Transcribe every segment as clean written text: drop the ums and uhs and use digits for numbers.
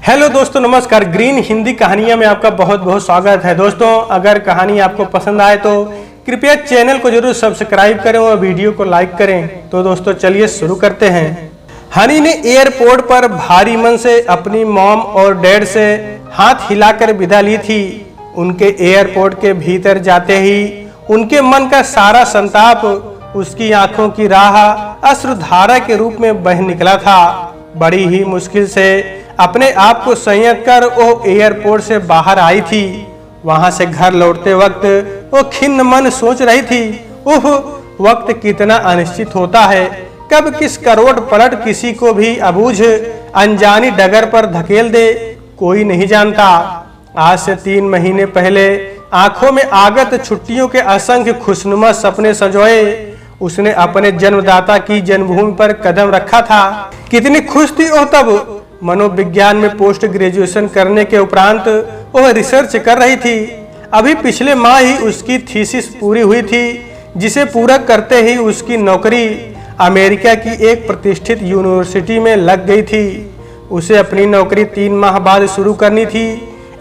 Hello दोस्तों, नमस्कार। Green Hindi कहानियां में आपका बहुत बहुत स्वागत है। दोस्तों, अगर कहानी आपको पसंद आए तो कृपया चैनल को जरूर सब्सक्राइब करें और वीडियो को लाइक करें। तो दोस्तों चलिए शुरू करते हैं। हनी ने एयरपोर्ट पर भारी मन से अपनी मॉम और डैड से हाथ हिलाकर विदा ली थी। उनके एयरपोर्ट के भीतर जाते ही उनके मन का सारा संताप उसकी आंखों की राह अश्रुधारा के रूप में बह निकला था। बड़ी ही मुश्किल से अपने आप को संयत कर वो एयरपोर्ट से बाहर आई थी। वहां से घर लौटते वक्त वो खिन्न मन सोच रही थी, ओह वक्त कितना अनिश्चित होता है, कब किस करोड़ पलट किसी को भी अबूझ अनजानी डगर पर धकेल दे, कोई नहीं जानता। आज से 3 महीने पहले आंखों में आगत छुट्टियों के असंख्य खुशनुमा सपने संजोए उसने अपने जन्मदाता की जन्मभूमि पर कदम रखा था। कितनी खुश थी वो तब। मनोविज्ञान में पोस्ट ग्रेजुएशन करने के उपरांत वह रिसर्च कर रही थी। अभी पिछले माह ही उसकी थीसिस पूरी हुई थी, जिसे पूरा करते ही उसकी नौकरी अमेरिका की एक प्रतिष्ठित यूनिवर्सिटी में लग गई थी। उसे अपनी नौकरी 3 माह बाद शुरू करनी थी।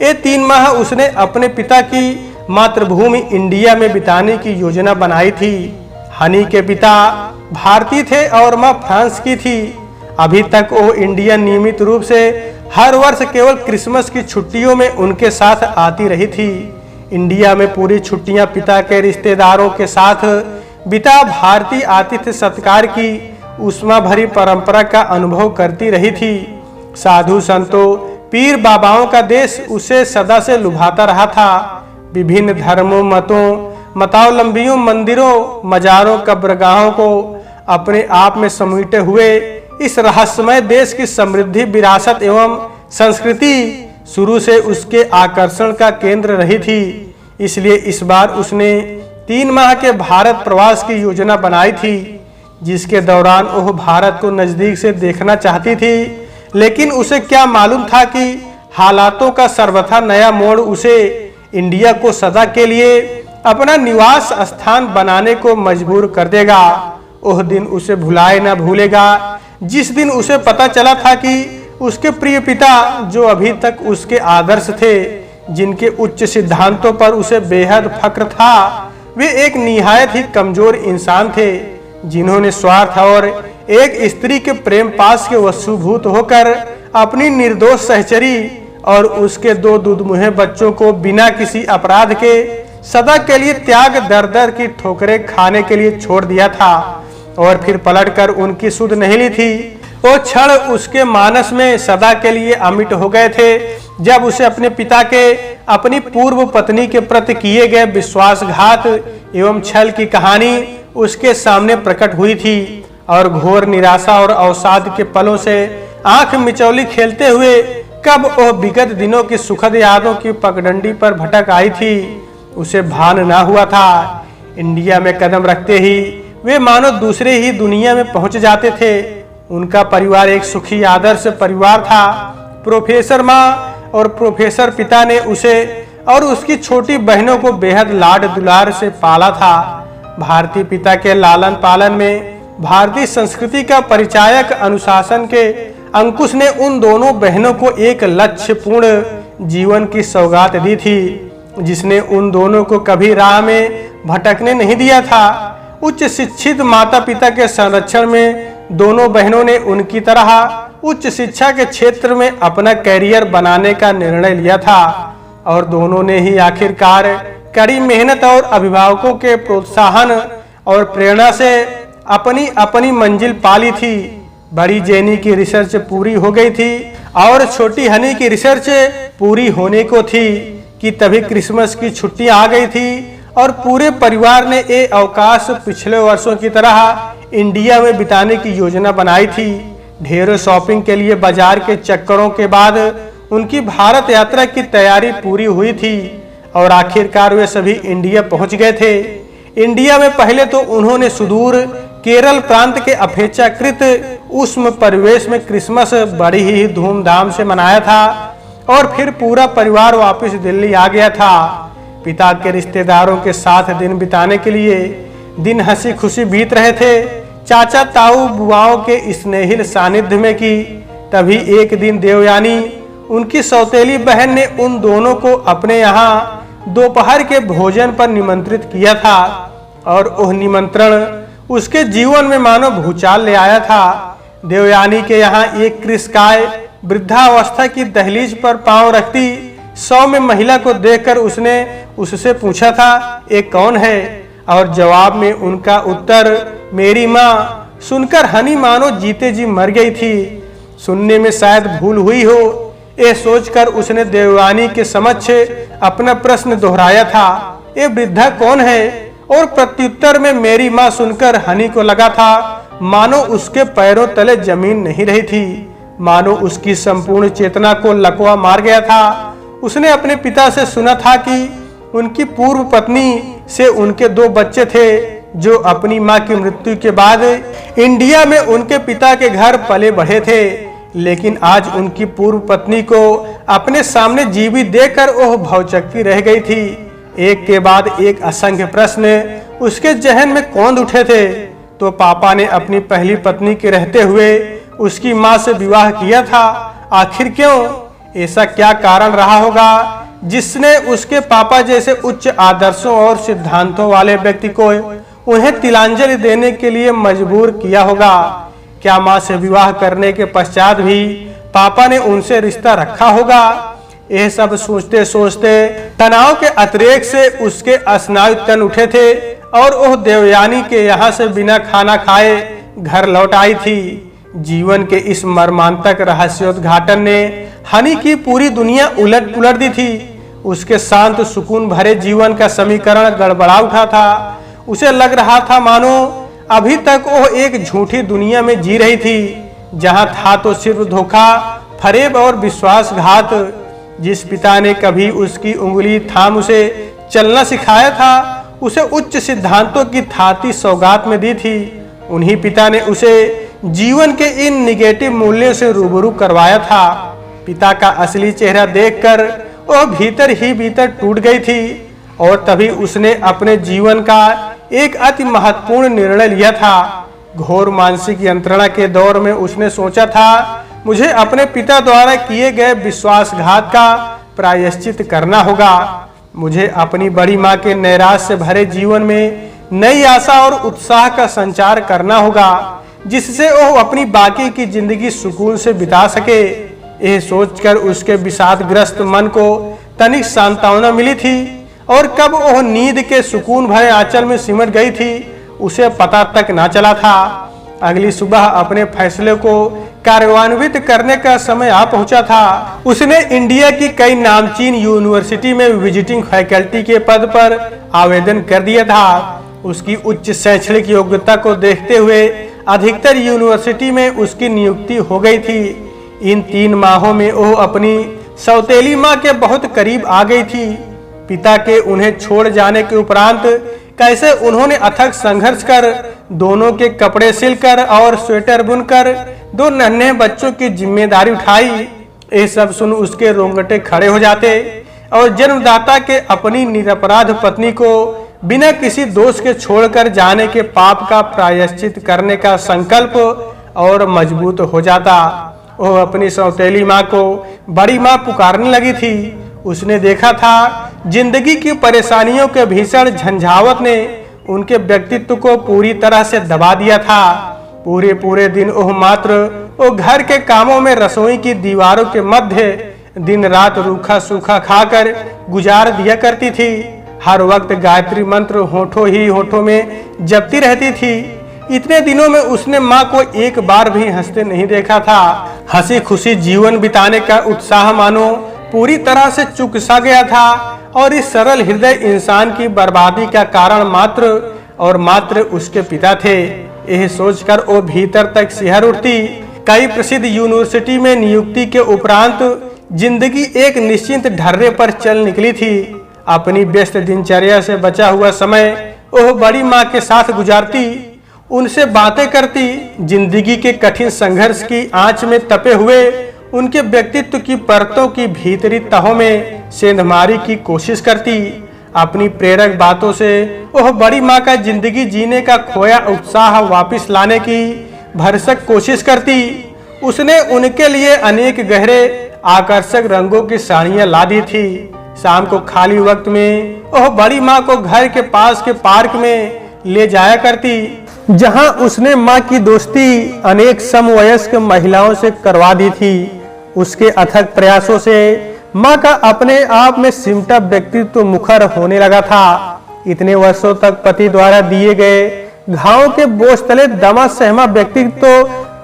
ये 3 माह उसने अपने पिता की मातृभूमि इंडिया में बिताने की योजना बनाई थी। हनी के पिता भारतीय थे और मां फ्रांस की थी। अभी तक वो इंडिया नियमित रूप से हर वर्ष केवल क्रिसमस की छुट्टियों में उनके साथ आती रही थी। इंडिया में पूरी छुट्टियां पिता के रिश्तेदारों के साथ बिता भारतीय आतिथ्य सत्कार की उष्मा भरी परंपरा का अनुभव करती रही थी। साधु संतों, पीर बाबाओं का देश उसे सदा से लुभाता रहा था। विभिन्न धर्मों, मतों, मतावलंबियों, मंदिरों, मजारों, कब्रगाहों को अपने आप में समेटे हुए इस रहस्यमय देश की समृद्धि, विरासत एवं संस्कृति शुरू से उसके आकर्षण का केंद्र रही थी। इसलिए इस बार उसने 3 माह के भारत प्रवास की योजना बनाई थी, जिसके दौरान वह भारत को नजदीक से देखना चाहती थी। लेकिन उसे क्या मालूम था कि हालातों का सर्वथा नया मोड़ उसे इंडिया को सदा के लिए अपना निवास स्थान बनाने को मजबूर कर देगा। वह दिन उसे भुलाए न भूलेगा जिस दिन उसे पता चला था कि उसके प्रिय पिता, जो अभी तक उसके आदर्श थे, जिनके उच्च सिद्धांतों पर उसे बेहद फक्र था, वे एक निहायत ही कमजोर इंसान थे, जिन्होंने स्वार्थ और एक स्त्री के प्रेम पास के वशीभूत होकर अपनी निर्दोष सहचरी और उसके 2 दुधमुहे बच्चों को बिना किसी अपराध के सदा के लिए त्याग दर दर की ठोकरें खाने के लिए छोड़ दिया था और फिर पलटकर उनकी सुध नहीं ली थी। वो क्षण उसके मानस में सदा के लिए अमिट हो गए थे, जब उसे अपने पिता के अपनी पूर्व पत्नी के प्रति किए गए विश्वासघात एवं छल की कहानी उसके सामने प्रकट हुई थी और घोर निराशा और अवसाद के पलों से आंख मिचौली खेलते हुए कब वह विगत दिनों की सुखद यादों की पगडंडी पर भटक आई थी, उसे भान ना हुआ था। इंडिया में कदम रखते ही वे मानो दूसरे ही दुनिया में पहुंच जाते थे। उनका परिवार एक सुखी आदर्श परिवार था। प्रोफेसर माँ और प्रोफेसर पिता ने उसे और उसकी छोटी बहनों को बेहद लाड दुलार से पाला था। भारतीय पिता के लालन पालन में भारतीय संस्कृति का परिचायक अनुशासन के अंकुश ने उन दोनों बहनों को एक लक्ष्यपूर्ण जीवन की सौगात दी थी, जिसने उन दोनों को कभी राह में भटकने नहीं दिया था। उच्च शिक्षित माता पिता के संरक्षण में दोनों बहनों ने उनकी तरह उच्च शिक्षा के क्षेत्र में अपना कैरियर बनाने का निर्णय लिया था और दोनों ने ही आखिरकार कड़ी मेहनत और अभिभावकों के प्रोत्साहन और प्रेरणा से अपनी अपनी मंजिल पाली थी। बड़ी जेनी की रिसर्च पूरी हो गई थी और छोटी हनी की रिसर्च पूरी होने को थी कि तभी क्रिसमस की छुट्टी आ गई थी और पूरे परिवार ने ये अवकाश पिछले वर्षों की तरह इंडिया में बिताने की योजना बनाई थी। ढेरों शॉपिंग के लिए बाजार के चक्करों के बाद उनकी भारत यात्रा की तैयारी पूरी हुई थी और आखिरकार वे सभी इंडिया पहुंच गए थे। इंडिया में पहले तो उन्होंने सुदूर केरल प्रांत के अपेक्षाकृत उष्ण परिवेश में क्रिसमस बड़ी ही धूमधाम से मनाया था और फिर पूरा परिवार वापस दिल्ली आ गया था। पिता के रिश्तेदारों के साथ दिन बिताने के लिए दिन हंसी खुशी बीत रहे थे। चाचा ताऊ बुआओं के स्नेहिल सानिध्य में की तभी एक दिन देवयानी उनकी सौतेली बहन ने उन दोनों को अपने यहाँ दोपहर के भोजन पर निमंत्रित किया था और वह निमंत्रण उसके जीवन में मानो भूचाल ले आया था। देवयानी के यहाँ एक कृषकाय वृद्धावस्था की दहलीज पर पांव रखती सौम्य महिला को देखकर उसने उससे पूछा था, ये कौन है? और जवाब में उनका उत्तर, मेरी माँ। सुनकर हनी मानो जीते जी मर गई थी। सुनने में शायद भूल हुई हो, ये सोचकर उसने देवयानी के समक्ष अपना प्रश्न दोहराया था, ये वृद्धा कौन है? और प्रत्युत्तर में मेरी माँ सुनकर हनी को लगा था मानो उसके पैरों तले जमीन नहीं रही थी, मानो उसकी संपूर्ण चेतना को लकवा मार गया था। उसने अपने पिता से सुना था कि उनकी पूर्व पत्नी से उनके 2 बच्चे थे जो अपनी मां की मृत्यु के बाद इंडिया में उनके पिता के घर पले बढ़े थे, लेकिन आज उनकी पूर्व पत्नी को अपने सामने जीवित देखकर वह भौचक्की रह गई थी। एक के बाद एक असंख्य प्रश्न उसके जहन में कौंध उठे थे। तो पापा ने अपनी पहली पत्नी के रहते हुए उसकी मां से विवाह किया था, आखिर क्यों? ऐसा क्या कारण रहा होगा जिसने उसके पापा जैसे उच्च आदर्शों और सिद्धांतों वाले व्यक्ति को उन्हें तिलांजलि देने के लिए मजबूर किया होगा? क्या मां से विवाह करने के पश्चात भी पापा ने उनसे रिश्ता रखा होगा? यह सब सोचते सोचते तनाव के अतिरेक से उसके स्नायु तन उठे थे और वह देवयानी के यहाँ से बिना खाना खाए घर लौट आई थी। जीवन के इस मर्मांतक रहस्योद्घाटन ने हनी की पूरी दुनिया उलट पुलट दी थी। उसके शांत सुकून भरे जीवन का समीकरण गड़बड़ा उठा था। उसे लग रहा था मानो अभी तक वो एक झूठी दुनिया में जी रही थी, जहां था तो सिर्फ धोखा, फरेब और विश्वासघात। जिस पिता ने कभी उसकी उंगली थाम उसे चलना सिखाया था, उसे उच्च सिद्धांतों की थाती सौगात में दी थी, उन्हीं पिता ने उसे जीवन के इन निगेटिव मूल्यों से रूबरू करवाया था। पिता का असली चेहरा देखकर वह भीतर ही भीतर टूट गई थी और तभी उसने अपने जीवन का एक अति महत्वपूर्ण निर्णय लिया था। घोर मानसिक यंत्रणा के दौर में उसने सोचा था, मुझे अपने पिता द्वारा किए गए विश्वासघात का प्रायश्चित करना होगा। मुझे अपनी बड़ी माँ के नैराश्य से भरे जीवन में नई आशा और उत्साह का संचार करना होगा, जिससे वह अपनी बाकी की जिंदगी सुकून से बिता सके। यह सोचकर उसके विषादग्रस्त मन को तनिक सांत्वना मिली थी और कब वह नींद के सुकून भरे आंचल में सिमट गई थी उसे पता तक ना चला था। अगली सुबह अपने फैसले को कार्यान्वित करने का समय आ पहुंचा था। उसने इंडिया की कई नामचीन यूनिवर्सिटी में विजिटिंग फैकल्टी के पद पर आवेदन कर दिया था। उसकी उच्च शैक्षणिक योग्यता को देखते हुए अधिकतर यूनिवर्सिटी में उसकी नियुक्ति हो गई थी। इन 3 माहों में वो अपनी सौतेली माँ के बहुत करीब आ गई थी। पिता के उन्हें छोड़ जाने के उपरांत कैसे उन्होंने अथक संघर्ष कर दोनों के कपड़े सिलकर और स्वेटर बुनकर 2 नन्हे बच्चों की जिम्मेदारी उठाई। ये सब सुन उसके रोंगटे खड़े हो जाते और जन्मदाता के अपनी निरपराध पत्नी को बिना किसी दोष के छोड़कर जाने के पाप का प्रायश्चित करने का संकल्प और मजबूत हो जाता। वह अपनी सौतेली माँ को बड़ी माँ पुकारने लगी थी। उसने देखा था जिंदगी की परेशानियों के भीषण झंझावत ने उनके व्यक्तित्व को पूरी तरह से दबा दिया था। पूरे दिन वह मात्र वो घर के कामों में रसोई की दीवारों के मध्य दिन रात रूखा सूखा खाकर गुजार दिया करती थी। हर वक्त गायत्री मंत्र होठों में जपती रहती थी। इतने दिनों में उसने माँ को एक बार भी हंसते नहीं देखा था। हंसी खुशी जीवन बिताने का उत्साह मानो पूरी तरह से चुक सा गया था और इस सरल हृदय इंसान की बर्बादी का कारण मात्र और मात्र उसके पिता थे। यह सोचकर वो भीतर तक सिहर उठती। कई प्रसिद्ध यूनिवर्सिटी में नियुक्ति के उपरांत जिंदगी एक निश्चित ढर्रे पर चल निकली थी। अपनी व्यस्त दिनचर्या से बचा हुआ समय वह बड़ी माँ के साथ गुजारती, उनसे बातें करती, जिंदगी के कठिन संघर्ष की आंच में तपे हुए उनके व्यक्तित्व की परतों की भीतरी तहों में सेंधमारी की कोशिश करती। अपनी प्रेरक बातों से वह बड़ी माँ का जिंदगी जीने का खोया उत्साह वापस लाने की भरसक कोशिश करती। उसने उनके लिए अनेक गहरे आकर्षक रंगों की साड़ियां ला दी थी। शाम को खाली वक्त में वह बड़ी माँ को घर के पास के पार्क में ले जाया करती, जहां उसने माँ की दोस्ती अनेक समवयस्क महिलाओं से करवा दी थी। उसके अथक प्रयासों से माँ का अपने आप में सिमटा व्यक्तित्व मुखर होने लगा था। इतने वर्षों तक पति द्वारा दिए गए घावों के बोझ तले दमा सहमा व्यक्तित्व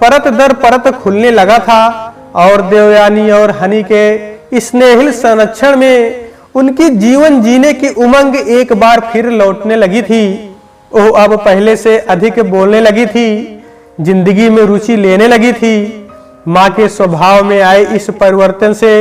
परत दर परत खुलने लगा था और देवयानी और हनी के स्नेहिल संरक्षण में उनकी जीवन जीने की उमंग एक बार फिर लौटने लगी थी। वो अब पहले से अधिक बोलने लगी थी, जिंदगी में रुचि लेने लगी थी। माँ के स्वभाव में आए इस परिवर्तन से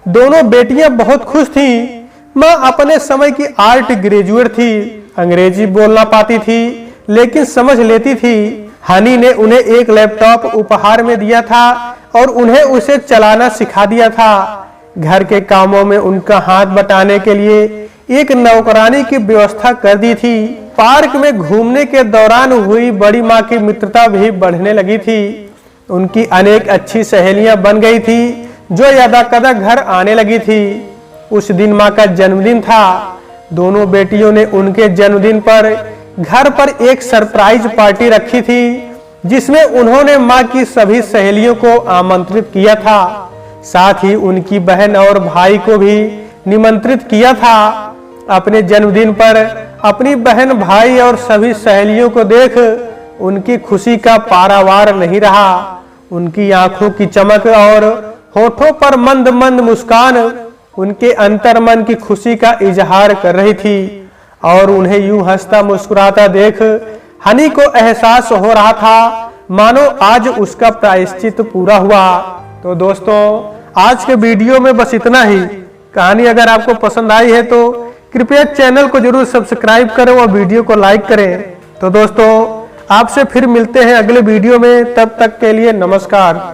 दोनों बेटियां बहुत खुश थीं। माँ अपने समय की आर्ट ग्रेजुएट थी, अंग्रेजी बोलना पाती थी लेकिन समझ लेती थी। हनी ने उन्हें एक लैपटॉप उपहार में दिया था और उन्हें उसे चलाना सिखा दिया था। घर के कामों में उनका हाथ बटाने के लिए एक नौकरानी की व्यवस्था कर दी थी। पार्क में घूमने के दौरान हुई बड़ी माँ की मित्रता भी बढ़ने लगी थी। उनकी अनेक अच्छी सहेलियां बन गई थी जो यदाकदा घर आने लगी थी। उस दिन माँ का जन्मदिन था। दोनों बेटियों ने उनके जन्मदिन पर घर पर एक सरप्राइज पार्टी रखी थी, जिसमें उन्होंने माँ की सभी सहेलियों को आमंत्रित किया था। साथ ही उनकी बहन और भाई को भी निमंत्रित किया था। अपने जन्मदिन पर अपनी बहन, भाई और सभी सहेलियों को देख उनकी खुशी का पारावार नहीं रहा। उनकी आंखों की चमक और होठों पर मंद मंद मुस्कान उनके अंतर्मन की खुशी का इजहार कर रही थी और उन्हें यूं हंसता मुस्कुराता देख हनी को एहसास हो रहा था मानो आज उसका प्रायश्चित पूरा हुआ। तो दोस्तों, आज के वीडियो में बस इतना ही। कहानी अगर आपको पसंद आई है तो कृपया चैनल को जरूर सब्सक्राइब करें और वीडियो को लाइक करें। तो दोस्तों, आपसे फिर मिलते हैं अगले वीडियो में। तब तक के लिए नमस्कार।